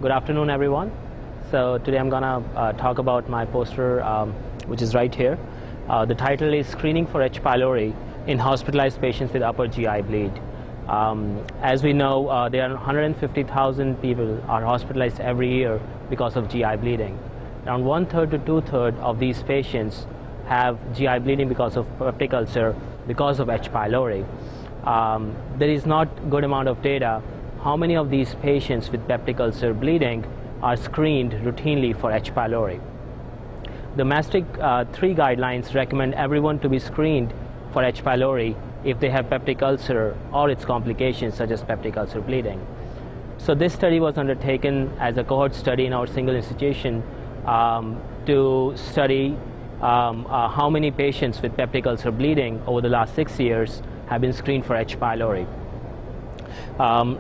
Good afternoon, everyone. So today I'm going to talk about my poster, which is right here. The title is Screening for H. pylori in Hospitalized Patients with Upper GI Bleed. As we know, there are 150,000 people are hospitalized every year because of GI bleeding. Around 1/3 to 2/3 of these patients have GI bleeding because of peptic ulcer, because of H. pylori. There is not good amount of data how many of these patients with peptic ulcer bleeding are screened routinely for H. pylori. The Maastricht 3 guidelines recommend everyone to be screened for H. pylori if they have peptic ulcer or its complications such as peptic ulcer bleeding. So this study was undertaken as a cohort study in our single institution to study how many patients with peptic ulcer bleeding over the last 6 years have been screened for H. pylori.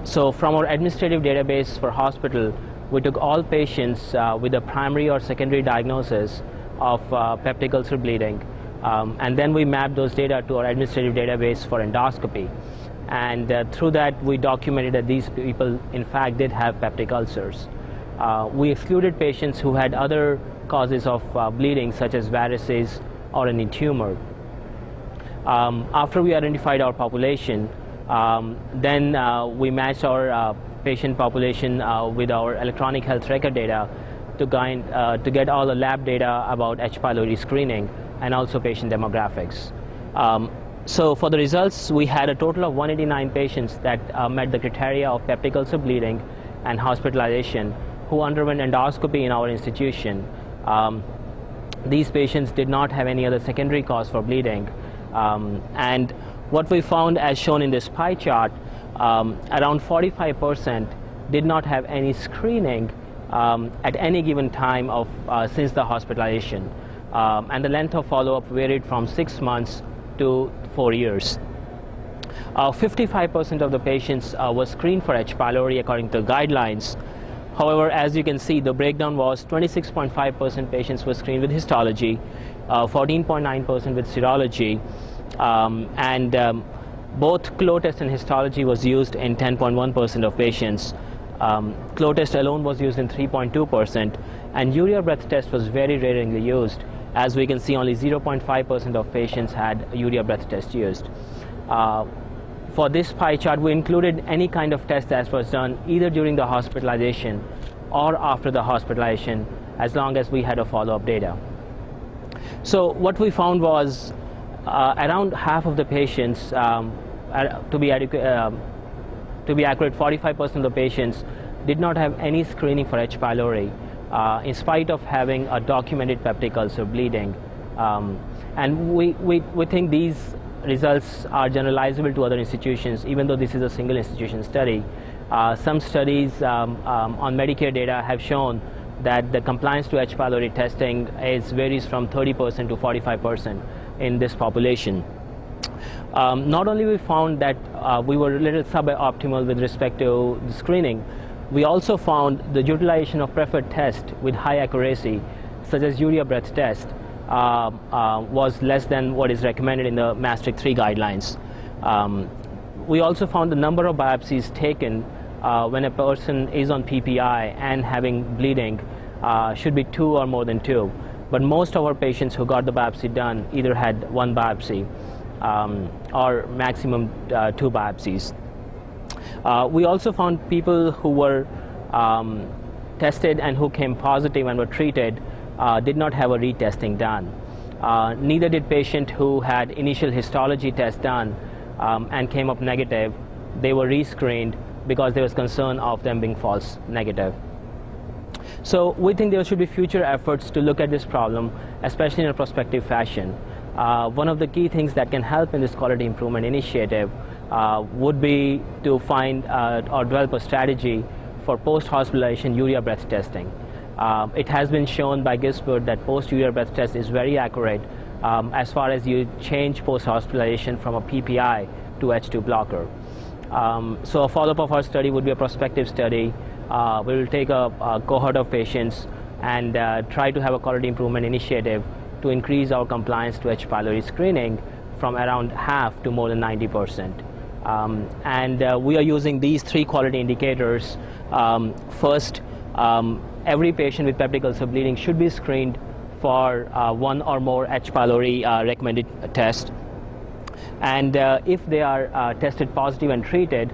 So from our administrative database for hospital, we took all patients with a primary or secondary diagnosis of peptic ulcer bleeding, and then we mapped those data to our administrative database for endoscopy. And through that, we documented that these people, in fact, did have peptic ulcers. We excluded patients who had other causes of bleeding, such as varices or any tumor. After we identified our population, then we matched our patient population with our electronic health record data to get all the lab data about H. pylori screening and also patient demographics. So for the results, we had a total of 189 patients that met the criteria of peptic ulcer bleeding and hospitalization who underwent endoscopy in our institution. These patients did not have any other secondary cause for bleeding. And what we found, as shown in this pie chart, around 45% did not have any screening at any given time of since the hospitalization, and the length of follow-up varied from 6 months to 4 years. 55% of the patients were screened for H. pylori according to the guidelines. However, as you can see, the breakdown was 26.5% patients were screened with histology, 14.9% with serology, and both flow test and histology was used in 10.1% of patients. Flow test alone was used in 3.2%, and urea breath test was very rarely used. As we can see, only 0.5% of patients had a urea breath test used. For this pie chart, we included any kind of test that was done either during the hospitalization or after the hospitalization, as long as we had a follow-up data. So what we found was around half of the patients, to be accurate, 45% of the patients did not have any screening for H. pylori, in spite of having a documented peptic ulcer bleeding. And we think these results are generalizable to other institutions, even though this is a single institution study. Some studies on Medicare data have shown that the compliance to H. pylori testing varies from 30% to 45% in this population. Not only we found that we were a little suboptimal with respect to the screening, we also found the utilization of preferred tests with high accuracy, such as urea breath test, was less than what is recommended in the Maastricht 3 guidelines. We also found the number of biopsies taken when a person is on PPI and having bleeding should be 2 or more than 2. But most of our patients who got the biopsy done either had 1 biopsy or maximum 2 biopsies. We also found people who were tested and who came positive and were treated did not have a retesting done. Neither did patient who had initial histology test done and came up negative. They were rescreened because there was concern of them being false negative. So we think there should be future efforts to look at this problem, especially in a prospective fashion. One of the key things that can help in this quality improvement initiative would be to find or develop a strategy for post-hospitalization urea breath testing. It has been shown by Gisbert that post-urea breath test is very accurate as far as you change post-hospitalization from a PPI to H2 blocker. So a follow-up of our study would be a prospective study. We will take a cohort of patients and try to have a quality improvement initiative to increase our compliance to H. pylori screening from around half to more than 90%. We are using these 3 quality indicators. First, Every patient with peptic ulcer bleeding should be screened for one or more H. pylori recommended test. And if they are tested positive and treated,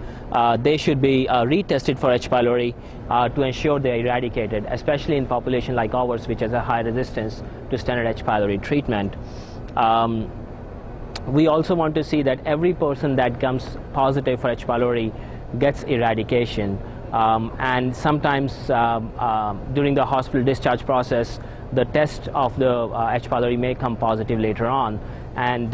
they should be retested for H. pylori to ensure they are eradicated, especially in population like ours, which has a high resistance to standard H. pylori treatment. We also want to see that every person that comes positive for H. pylori gets eradication. And sometimes during the hospital discharge process, the test of the H. pylori may come positive later on, and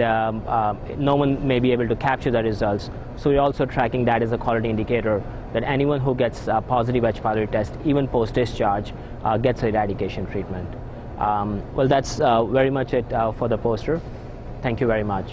no one may be able to capture the results. So we're also tracking that as a quality indicator, that anyone who gets a positive H. pylori test, even post-discharge, gets eradication treatment. Well, that's very much it for the poster. Thank you very much.